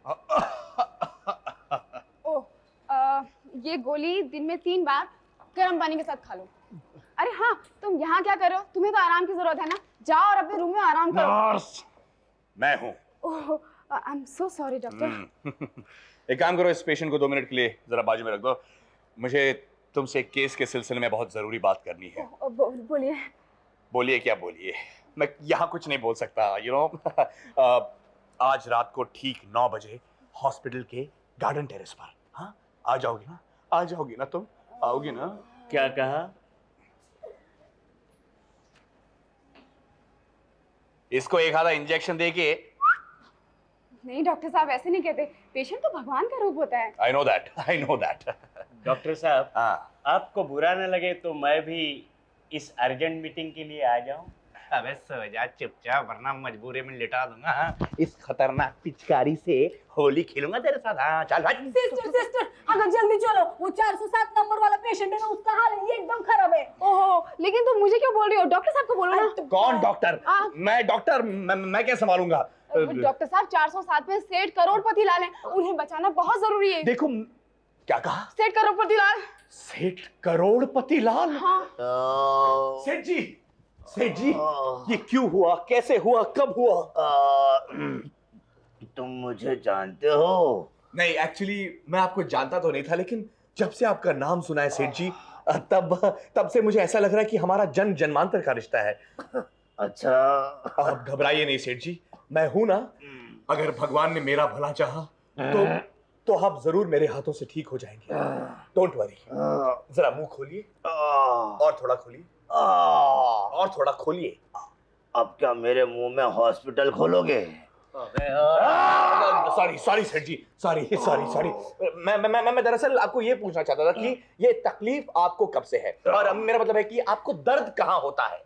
ओह, ये गोली दिन में 3 बार गर्म पानी के साथ खा लो। अरे हाँ, तुम यहाँ क्या कर रहे हो? तुम्हें तो आराम की जरूरत है ना। जाओ और अपने रूम में आराम करो। नर्स, मैं हूँ। Oh, I am so sorry doctor. एक काम करो, इस पेशेंट को 2 मिनट के लिए जरा बाजू में रख दो। मुझे तुमसे एक केस के सिलसिले में बहुत जरूरी बात करनी है। बोलिए। बोलिए क्या बोलिए, मैं यहाँ कुछ नहीं बोल सकता, यू नो। आज रात को ठीक 9 बजे हॉस्पिटल के गार्डन टेरेस पर, हाँ, आ जाओगी ना? आ जाओगी ना तुम? आओगी ना? क्या कहा? इसको एक आधा इंजेक्शन देके। नहीं डॉक्टर साहब, ऐसे नहीं कहते। पेशेंट तो भगवान का रूप होता है। I know that, I know that. Doctor साहब, हाँ। आपको बुरा न लगे तो मैं भी इस अर्जेंट मीटिंग के लिए आ जाऊं? अबे सो जा चुपचाप, वरना मजबूरी में लिटा दूंगा। हाँ? इस खतरनाक पिचकारी से होली खेलूंगा तेरे साथ। हाँ, चल भाई। सिस्टर, अगर जल्दी चलो, वो 407 नंबर वाला पेशेंट है ना, उसका हाल ये एकदम खराब है। ओहो, लेकिन तुम मुझे क्यों बोल रही हो? डॉक्टर साहब को बोलो ना। कौन डॉक्टर? मैं डॉक्टर, मैं क्या संभालूंगा? डॉक्टर साहब, 407 में सेठ करोड़पति लाल हैं, उन्हें बचाना बहुत जरूरी है। देखो, क्या कहा? सेठ करोड़पति लाल। सेठ करोड़पति लाल? हाँ। सेठ जी, सेठ जी, ये क्यों हुआ, कैसे हुआ, कब हुआ? तुम मुझे जानते हो? नहीं, एक्चुअली मैं आपको जानता तो नहीं था, लेकिन जब से आपका नाम सुना है सेठ जी, तब से मुझे ऐसा लग रहा है कि हमारा जन्म जन्मांतर का रिश्ता है। अच्छा, आप घबराइए नहीं सेठ जी, मैं हूं ना। अगर भगवान ने मेरा भला चाहा तो आप जरूर मेरे हाथों से ठीक हो जाएंगे। Don't worry. जरा मुंह खोलिए, और थोड़ा खोलिए, और थोड़ा खोलिए। अब क्या मेरे मुंह में हॉस्पिटल खोलोगे? सॉरी सेठ जी, सॉरी। मैं दरअसल आपको ये पूछना चाहता था कि ये तकलीफ आपको कब से है, और मेरा मतलब है कि आपको दर्द कहाँ होता है?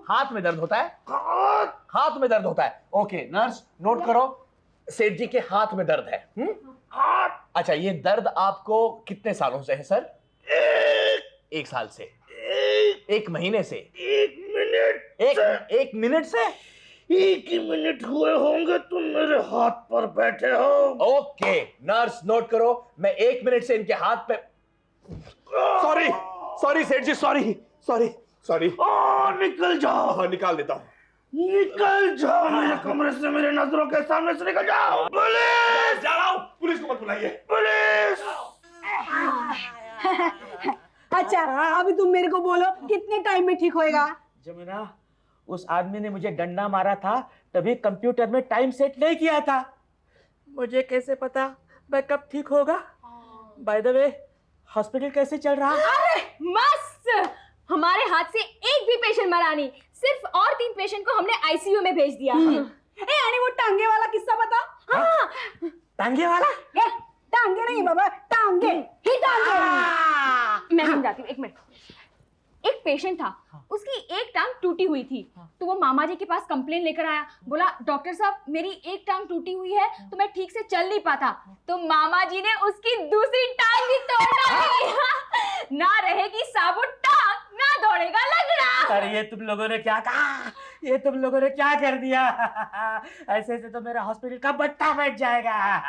हाथ में दर्द होता है? हाथ में दर्द होता है। ओके नर्स, नोट करो, सेठ जी के हाथ में दर्द है। अच्छा, ये दर्द आपको कितने सालों से है सर? 1 साल से? 1 महीने से? 1 मिनट? एक मिनट से? 1 ही मिनट हुए होंगे तुम मेरे हाथ पर बैठे हो। ओके नर्स, नोट करो, मैं 1 मिनट से इनके हाथ पे। सॉरी सेठ जी, सॉरी। निकल जाओ। हाँ, निकाल देता हूँ। निकल जाओ मेरे कमरे से, मेरे नजरों के सामने से निकल जाओ। पुलिस! जा रहा हूँ, पुलिस को मत बुलाइए। पुलिस! अच्छा, अभी तुम मेरे को बोलो कितने टाइम में ठीक होएगा? जमुना, उस आदमी ने मुझे डंडा मारा था, तभी कंप्यूटर में टाइम सेट नहीं किया था। मुझे कैसे पता मैं कब ठीक होगा? बाय द वे, हॉस्पिटल कैसे चल रहा? अरे मस्त! हमारे हाथ से एक भी पेशेंट मरा नहीं, सिर्फ और 3 पेशेंट को हमने आईसीयू में भेज दिया। यानी वो टांगे वाला किस्सा बता। हाँ। टांगे वाला? टांगे नहीं बाबा, टांगे ही टांगे। मैं समझाती हूँ, 1 मिनट। एक पेशेंट था, उसकी एक टांग टूटी हुई थी, तो वो मामा जी के पास कंप्लेन लेकर आया। बोला डॉक्टर साहब, मेरी एक टांग टूटी हुई है तो मैं ठीक से चल नहीं पाता। तो मामा जी ने उसकी दूसरी टांग भी तोड़ डाली। ना रहेगी साबुत टांग, ना दौड़ेगा लगड़ा। अरे ये तुम लोगों ने क्या कहा? ये तुम लोगों ने क्या कर दिया? ऐसे तो मेरा हॉस्पिटल का बट्टा बैठ जाएगा।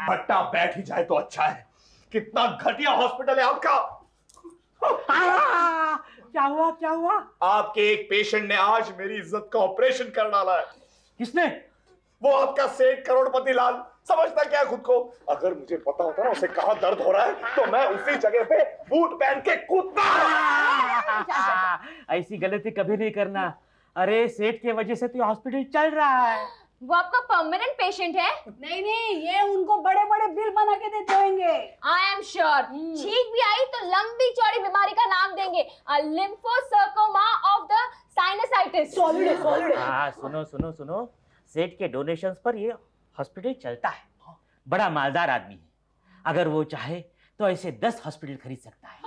बट्टा बैठ ही जाए तो अच्छा है। कितना घटिया हॉस्पिटल है आपका। क्या हुआ? आपके एक पेशेंट ने आज मेरी इज्जत का ऑपरेशन कर डाला है। किसने? वो आपका सेठ करोड़पति लाल। समझता क्या खुद को? अगर मुझे पता होता ना उसे कहाँ दर्द हो रहा है तो मैं उसी जगह पे बूट पहन के कूदता। ऐसी गलती कभी नहीं करना। अरे सेठ की वजह से तो हॉस्पिटल चल रहा है। वो आपका परमानेंट पेशेंट है? नहीं, ये उनको बड़े बड़े बिल बना के देते होंगे। I am sure. छींक भी आई तो लंबी चौड़ी बीमारी का नाम देंगे, लिम्फोसर्कोमा ऑफ द साइनसाइटिस। सॉलिड। हाँ, सुनो, सेठ के डोनेशंस पर ये हॉस्पिटल चलता है। बड़ा मालदार आदमी है, अगर वो चाहे तो ऐसे 10 हॉस्पिटल खरीद सकता है।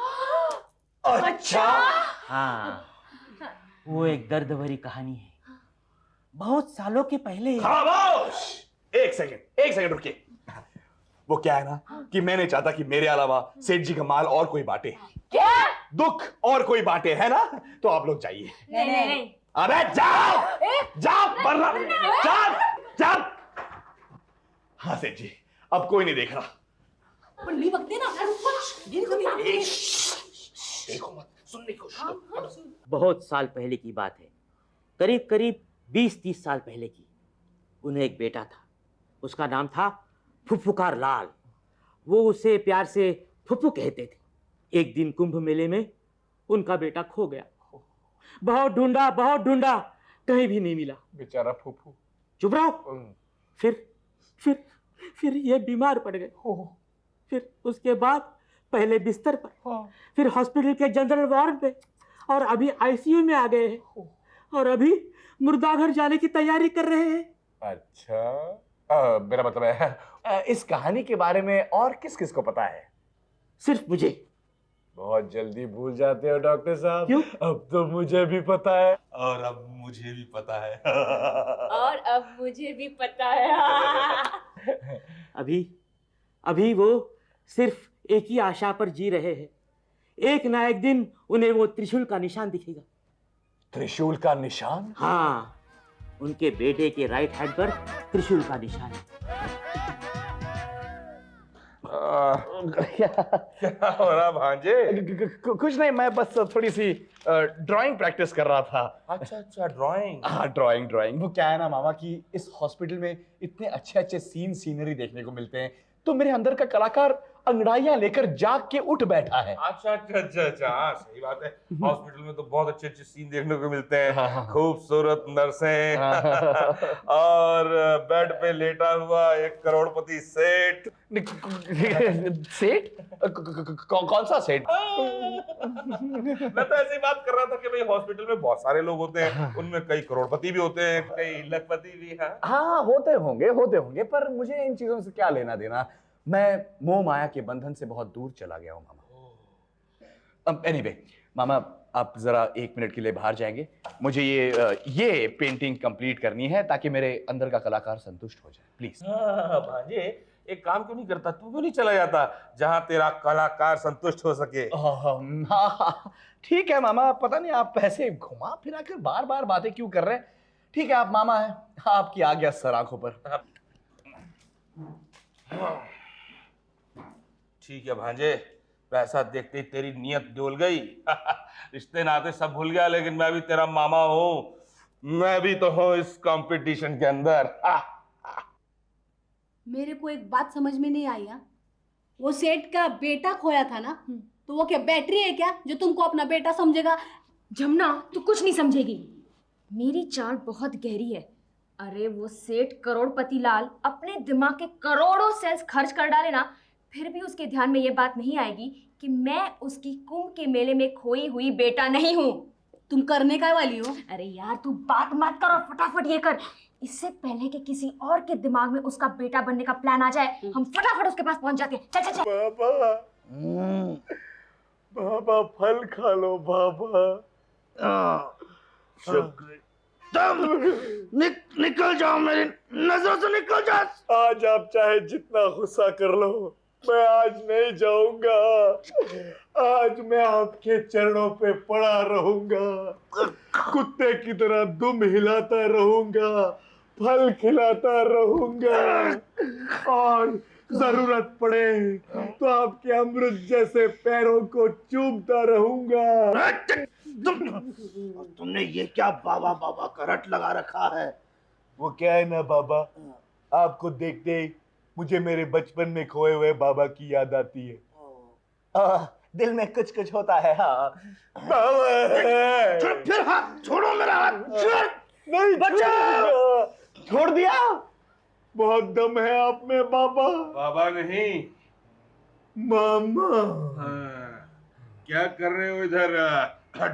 अच्छा? हाँ, वो एक दर्द भरी कहानी है। बहुत सालों के पहले। खामोश! एक सेकंड रुकिए। वो क्या है ना कि मैं नहीं चाहता कि मेरे अलावा सेठ जी का माल और कोई बांटे। क्या? दुख और कोई बांटे, है ना? तो आप लोग जाइए। नहीं। अबे जाओ, वरना जाओ। हाँ सेठ जी, अब कोई नहीं देख रहा। पण मी बघते ना देखो मत, सुनने की कोशिश करो। बहुत साल पहले की बात है, करीब करीब 20-30 साल पहले की। उन्हें एक बेटा था, उसका नाम था फुफुकार लाल। वो उसे प्यार से फुफू कहते थे। एक दिन कुंभ मेले में उनका बेटा खो गया। बहुत ढूंढा, कहीं भी नहीं मिला। बेचारा फूफू। चुप रहो। फिर ये बीमार पड़ गए। फिर उसके बाद पहले बिस्तर पर, फिर हॉस्पिटल के जनरल वार्ड पे, और अभी आईसीयू में आ गए हैं, और अभी मुर्दाघर जाने की तैयारी कर रहे हैं। अच्छा, मेरा मतलब है इस कहानी के बारे में और किस किस को पता है? सिर्फ मुझे। बहुत जल्दी भूल जाते हो डॉक्टर साहब। क्यों? अब तो मुझे भी पता है, और अब मुझे भी पता है। और अब मुझे भी पता है। अभी वो सिर्फ एक ही आशा पर जी रहे हैं। एक ना एक दिन उन्हें वो त्रिशूल का निशान दिखेगा। त्रिशूल का निशान? हाँ, उनके बेटे के राइट हैंड पर त्रिशूल का निशान है। क्या हो रहा भांजे? कुछ नहीं, मैं बस थोड़ी सी ड्राइंग प्रैक्टिस कर रहा था। अच्छा, ड्राइंग। हाँ, ड्राइंग। वो क्या है ना मामा कि इस हॉस्पिटल में इतने अच्छे सीनरी देखने को मिलते हैं, तो मेरे अंदर का कलाकार अंगड़ाइयां लेकर जाग के उठ बैठा है। अच्छा, हाँ, सही बात है। हॉस्पिटल में तो बहुत अच्छे सीन देखने को मिलते हैं। खूबसूरत नर्सें और बेड पे लेटा हुआ एक करोड़पति सेठ। सेठ? कौन सा सेठ? मैं तो ऐसी बात कर रहा था कि भाई हॉस्पिटल में बहुत सारे लोग होते हैं, उनमें कई करोड़पति भी होते हैं, कई लखपति भी हैं। हाँ, होते होंगे, पर मुझे इन चीजों से क्या लेना देना। मैं मोह माया के बंधन से बहुत दूर चला गया हूँ मामा। एनीवे मामा, आप जरा 1 मिनट के लिए बाहर जाएंगे? मुझे ये पेंटिंग कंप्लीट करनी है ताकि मेरे अंदर का कलाकार संतुष्ट हो जाए, प्लीज। हाँ भांजे, एक काम क्यों नहीं करता? तू क्यों नहीं चला जाता जहां तेरा कलाकार संतुष्ट हो सके? ठीक है मामा, पता नहीं आप ऐसे घुमा फिरा कर बार बार बातें क्यों कर रहे हैं। ठीक है, आप मामा हैं, आपकी आज्ञा सर आंखों पर। ठीक है भांजे, पैसा देखते ही तेरी नीयत डोल गई। रिश्ते नाते सब भूल गया, लेकिन मैं भी तेरा मामा हूं। मैं भी तो हूं इस कंपटीशन के अंदर। मेरे को एक बात समझ में नहीं आई। वो सेठ का बेटा खोया था ना, तो वो क्या बैटरी है क्या जो तुमको अपना बेटा समझेगा? जमुना, तू कुछ नहीं समझेगी। मेरी चाल बहुत गहरी है। अरे वो सेठ करोड़पति लाल अपने दिमाग के करोड़ों सेल्स खर्च कर डाले ना, फिर भी उसके ध्यान में ये बात नहीं आएगी कि मैं उसकी कुंभ के मेले में खोई हुई बेटा नहीं हूँ। तुम करने काय वाली हो? अरे यार, तू बात मत कर और फटाफट ये कर। इससे पहले कि किसी और के दिमाग में उसका बेटा बनने का प्लान आ जाए, हम फटाफट उसके पास पहुंच जाते हैं। चल चल चल। बाबा फल खा लो बाबा। निकल जाओ, मेरी नजरों से निकल जाओ। आज आप चाहे जितना गुस्सा कर लो, मैं आज नहीं जाऊंगा। आज मैं आपके चरणों पे पड़ा रहूंगा, कुत्ते की तरह दुम हिलाता रहूंगा, फल खिलाता रहूंगा, और जरूरत पड़े तो आपके अमृत जैसे पैरों को चूमता रहूंगा। तुमने ये क्या बाबा बाबा का रट लगा रखा है? वो क्या है ना बाबा, आपको देखते ही मुझे मेरे बचपन में खोए हुए बाबा की याद आती है। दिल में कुछ कुछ होता है। हाँ बाबा, फिर हाथ छोड़ो, मेरा हाथ छोड़। नहीं बच्चा, छोड़ दिया। बहुत दम है आप में बाबा। बाबा नहीं, मामा। क्या कर रहे हो इधर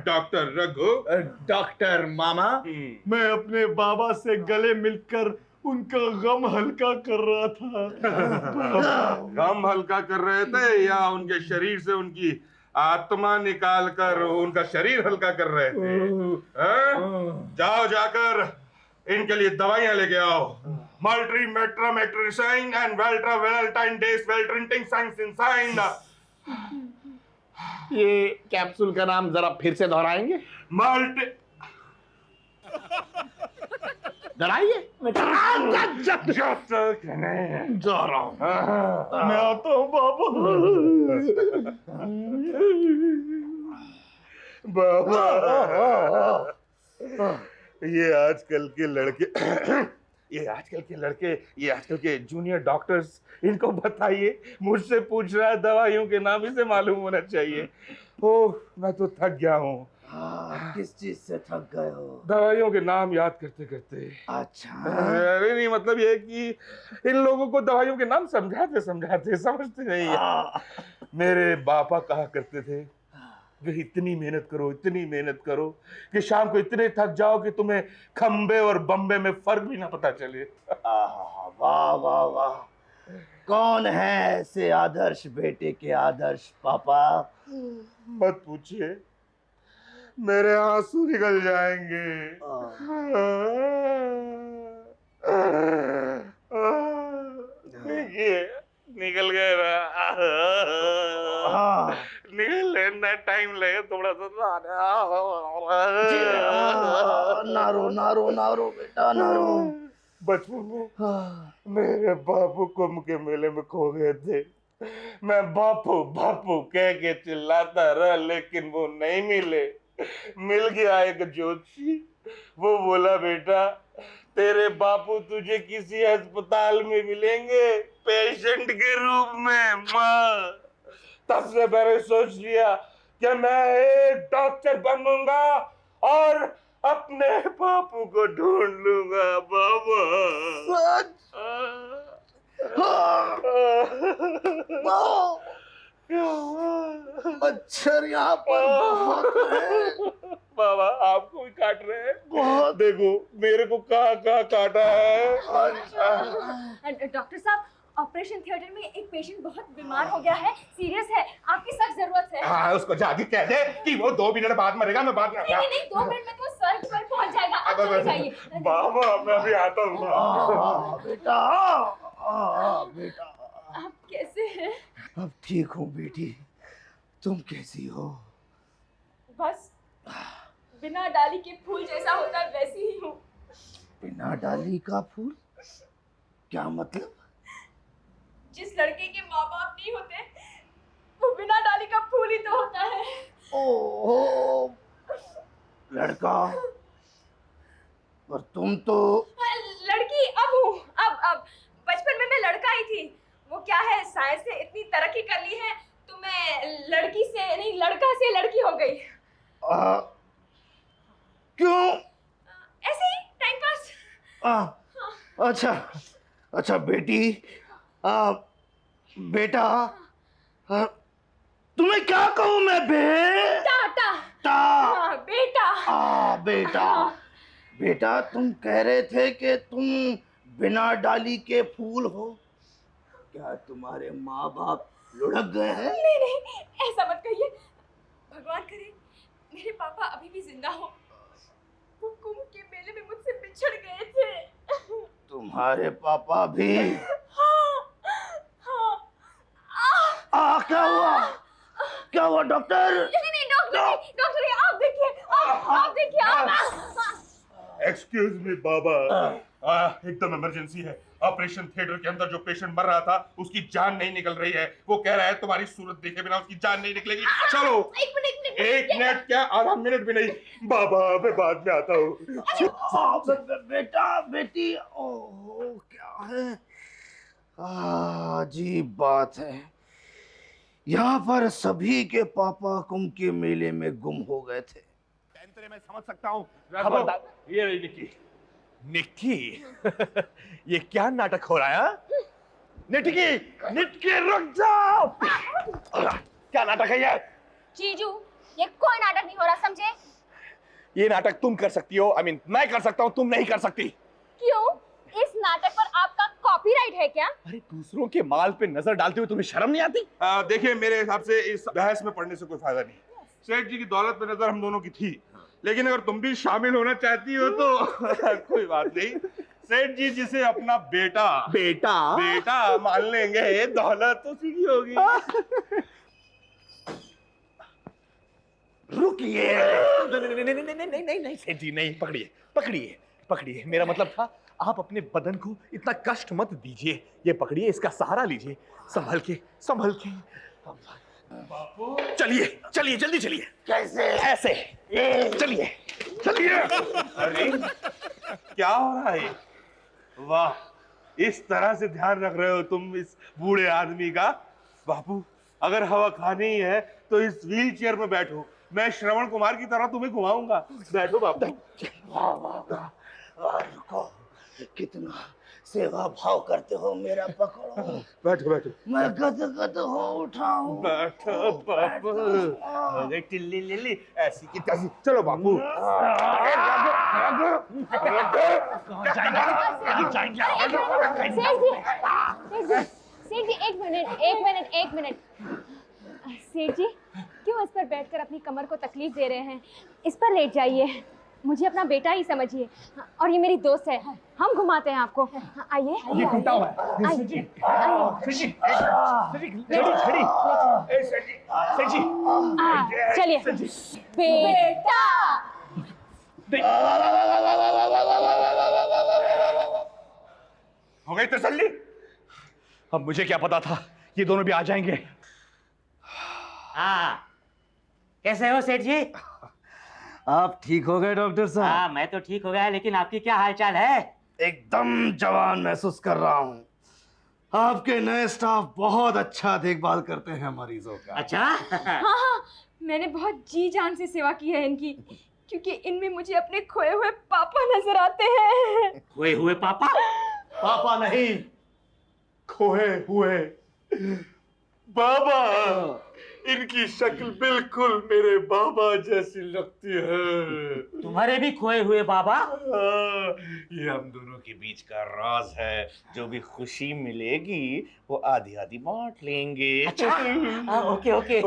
डॉक्टर रघु? डॉक्टर मामा, मैं अपने बाबा से गले मिलकर उनका गम हल्का कर रहा था। गम हल्का कर रहे थे या उनके शरीर से उनकी आत्मा निकाल कर उनका शरीर हल्का कर रहे थे? जाओ, जाकर इनके लिए दवाइयां लेके आओ। मल्ट्री मेट्रामेट्रिसाइन एंड वेल्ट्रा वेल्टाइन डेस वेल्ट्रिंटिंग साइंसिन। ये कैप्सूल का नाम जरा फिर से दोहराएंगे? डराइए। जब तक नहीं जा रहा हूँ, मैं आता हूँ बाबा। बाबा, ये आजकल के लड़के ये आजकल के जूनियर डॉक्टर्स, इनको बताइए, मुझसे पूछ रहा है दवाइयों के नाम, इसे मालूम होना चाहिए। ओह, मैं तो थक गया हूँ। किस चीज से थक गए हो? दवाइयों के नाम याद करते करते। अच्छा, अरे नहीं, मतलब ये कि इन लोगों को दवाइयों के नाम समझाते समझाते समझते नहीं है। मेरे पापा कहा करते थे कि इतनी मेहनत करो कि शाम को इतने थक जाओ कि तुम्हें खंबे और बम्बे में फर्क भी ना पता चले। वाह वाह वाह, कौन है ऐसे आदर्श बेटे के आदर्श पापा? मत पूछिए, मेरे आंसू निकल जाएंगे। देखिए, निकल गए निकलने टाइम लगे थोड़ा सा। ना रो बेटा, ना रो। बचपन में मेरे बापू कुंभ के मेले में खो गए थे। मैं बापू बापू कह के चिल्लाता रहा, लेकिन वो नहीं मिले। मिल गया एक ज्योतिषी, वो बोला बेटा तेरे बापू तुझे किसी अस्पताल में मिलेंगे पेशेंट के रूप में। माँ, तब से मैंने सोच लिया कि मैं एक डॉक्टर बनूंगा और अपने बापू को ढूंढ लूंगा बाबा। मच्छर यहाँ पर बहुत है। बाबा आपको भी काट रहे हैं? बहुत। देखो मेरे को कहाँ काटा है। डॉक्टर साहब, ऑपरेशन थिएटर में एक पेशेंट बहुत बीमार हो गया है, सीरियस है, आपकी सख्त जरूरत है। हाँ, उसको जाके कह दे कि वो 2 मिनट बाद मरेगा, मैं बाद में। नहीं, 2 मिनट में तो सर पर पहुंच जाएगा, आप चले जाइए। बाबा मैं अभी आता हूँ। बेटा, बेटा आप कैसे हैं? अब ठीक हूँ बेटी, तुम कैसी हो? बस बिना डाली के फूल जैसा होता है वैसी ही हूँ। बिना डाली का फूल? क्या मतलब? जिस लड़के के माँ बाप नहीं होते वो बिना डाली का फूल ही तो होता है। ओह, लड़का, और तुम तो लड़की अब हूँ। अब बचपन में मैं लड़का ही थी। वो क्या है, साइंस ने इतनी तरक्की कर ली है तो मैं लड़की से नहीं लड़का से लड़की हो गई। क्यों? ऐसे ही टाइम पास। अच्छा बेटी, बेटा, तुम्हें क्या कहूँ मैं? बेटा तुम कह रहे थे कि तुम बिना डाली के फूल हो। क्या तुम्हारे माँ बाप लुढ़क गए हैं? नहीं, ऐसा मत कहिए। भगवान करे मेरे पापा अभी भी जिंदा हो। वो कुंभ के मेले में मुझसे बिछड़ गए थे। तुम्हारे पापा भी? हाँ। क्या हुआ डॉक्टर? नहीं, डॉक्टर आप देखिए। एक्सक्यूज मी बाबा, एकदम इमरजेंसी है। ऑपरेशन थिएटर के अंदर जो पेशेंट मर रहा था उसकी जान नहीं निकल रही है। वो कह रहा है तुम्हारी सूरत देखे बिना उसकी जान नहीं निकलेगी। चलो। एक मिनट क्या, आधा मिनट भी नहीं। बाबा मैं बाद में आता हूँ। बेटा बेटी, ओह क्या है, अजीब बात है। यहाँ पर सभी के पापा कुंभ के मेले में गुम हो गए थे। मैं समझ सकता हूँ। खबरदार, ये रही निक्की। ये क्या नाटक हो रहा है? निक्की रुक जाओ। क्या नाटक है ये? जीजू, ये कोई नाटक नहीं हो रहा, समझे? ये नाटक तुम कर सकती हो, मैं कर सकता हूँ, तुम नहीं कर सकती। क्यों? इस नाटक पर आपका कॉपीराइट है क्या? अरे दूसरों के माल पे नजर डालते हुए तुम्हें शर्म नहीं आती? देखिए मेरे हिसाब से इस बहस में पढ़ने से कोई फायदा नहीं। सेठ जी की दौलत पे नजर हम दोनों की थी, लेकिन अगर तुम भी शामिल होना चाहती हो तो कोई बात नहीं। सेठ जी जिसे अपना बेटा मान लेंगे, दौलत तो उसी की होगी। रुकिए। नहीं सेठ जी, नहीं, पकड़िए। पकड़िए, मेरा मतलब था आप अपने बदन को इतना कष्ट मत दीजिए। ये पकड़िए, इसका सहारा लीजिए, संभल के संभल के। चलिए चलिए, जल्दी चलिए। कैसे? ऐसे चलिए चलिए। अरे क्या हो रहा है? वाह, इस तरह से ध्यान रख रहे हो तुम इस बूढ़े आदमी का। बापू, अगर हवा खानी ही है तो इस व्हील चेयर में बैठो, मैं श्रवण कुमार की तरह तुम्हें घुमाऊंगा। बैठो बापू। वाह वाह वाह, रुको, कितना सेवा भाव करते हो मेरा। पकड़ो, बैठो बैठो मैं गदगद हो उठाऊं। बैठो बापू। अरे टिल्ली लिल्ली ऐसी की तैसी। चलो बापू। सेठ जी एक मिनट। सेठ जी क्यों इस पर बैठकर अपनी कमर को तकलीफ दे रहे हैं? इस पर लेट जाइए, मुझे अपना बेटा ही समझिए। और ये मेरी दोस्त है, हम घुमाते हैं आपको। आइए। ये घुमटा हुआ है। चलिए बेटा। हो गई तसल्ली? अब मुझे क्या पता था ये दोनों भी आ जाएंगे। हाँ, कैसे हो सेठ जी? आप ठीक हो गए डॉक्टर साहब? हाँ, मैं तो ठीक हो गया, लेकिन आपकी क्या हालचाल है? एकदम जवान महसूस कर रहा हूँ। आपके नए स्टाफ बहुत अच्छा देखभाल करते हैं मरीजों का। अच्छा। हाँ, मैंने बहुत जी जान से सेवा की है इनकी, क्योंकि इनमें मुझे अपने खोए हुए पापा नजर आते हैं। खोए हुए पापा? पापा नहीं, खोए हुए बाबा। इनकी शक्ल बिल्कुल मेरे बाबा जैसी लगती है। तुम्हारे भी खोए हुए बाबा? ये हम दोनों के बीच का राज है। जो भी खुशी मिलेगी वो आधी आधी बांट लेंगे। अच्छा। Okay okay.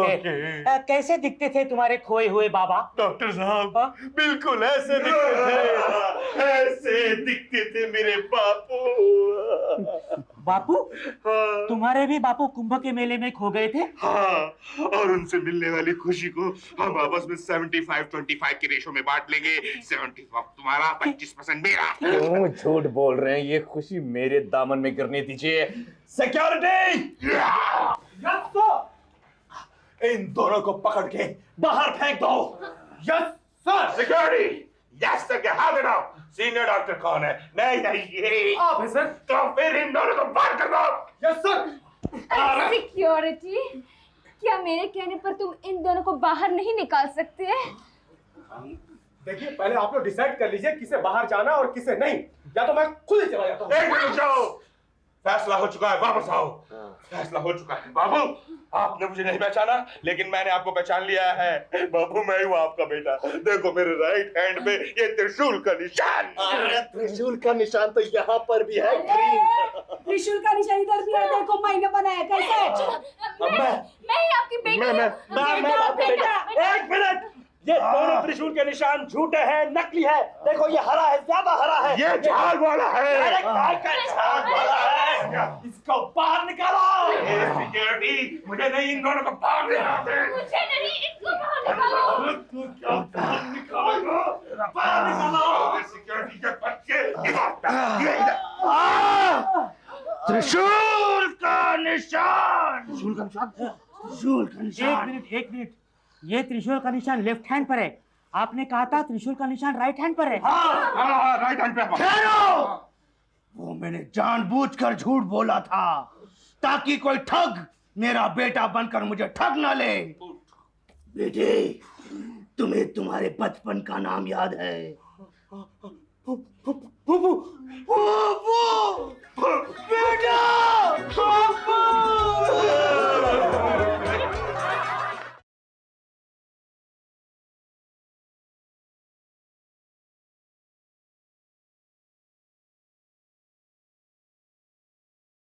कैसे दिखते थे तुम्हारे खोए हुए बाबा? डॉक्टर साहब, बिल्कुल ऐसे दिखते थे, ऐसे दिखते थे मेरे बापू। बापू? हाँ। तुम्हारे भी बापू कुंभ के मेले में खो गए थे? हाँ, और उनसे मिलने वाली खुशी को हम आपस में 75-25 के रेशो में बांट लेंगे। 70% तुम्हारा, 25% मेरा। क्यों झूठ बोल रहे हैं? ये खुशी मेरे दामन में गिरने दीजिए। सिक्योरिटी! इन दोनों को पकड़ के बाहर फेंक दो। Yes sir. Security! Yes sir, क्या हाथ हटाओ। सीनियर डॉक्टर कौन है? नहीं ये आप हैं सर। तो फिर इन दोनों को बाहर कर दो। Yes sir. सिक्योरिटी, क्या मेरे कहने पर तुम इन दोनों को बाहर नहीं निकाल सकते? देखिए, पहले आप लोग डिसाइड कर लीजिए किसे बाहर जाना और किसे नहीं, या तो मैं खुद ही चला जाता हूँ। एक मिनट जाओ, फैसला हो चुका है, वापस आओ। फैसला हो चुका है। बाबू, आपने मुझे नहीं पहचाना, लेकिन मैंने आपको पहचान लिया है। बाबू, मैं हूँ आपका बेटा। देखो मेरे राइट हैंड में ये त्रिशूल का निशान। त्रिशूल का निशान तो यहाँ पर भी है। ग्रीन त्रिशूल का निशान इधर भी है, देखो मैंने बनाया कैसे। मैं ही आपकी बेटी हूँ। मैं आपका बेटा। एक मिनट, ये दोनों त्रिशूल के निशान झूठे हैं, नकली है। देखो ये हरा है, ज्यादा हरा है। ये झाग वाला है। अरे काय का झाग वाला है? इसको बाहर निकालो। सिक्योरिटी, मुझे नहीं, इन दोनों को बाहर निकालते। मुझे नहीं, इनको बाहर निकालो। तू क्या बाहर निकालेगा? बाहर निकालो। सिक्योरिटी के बच्चे, त्रिशूल का निशान। त्रिशूल का निशान। त्रिशूल का निशान। एक मिनट, ये त्रिशूल का निशान लेफ्ट हैंड पर है। आपने कहा था त्रिशूल का निशान राइट हैंड पर है। हाँ, राइट हैंड पे। ठहरो! वो मैंने जानबूझकर झूठ बोला था ताकि कोई ठग मेरा बेटा बनकर मुझे ठग ना ले। बेटे, तुम्हें तुम्हारे बचपन का नाम याद है?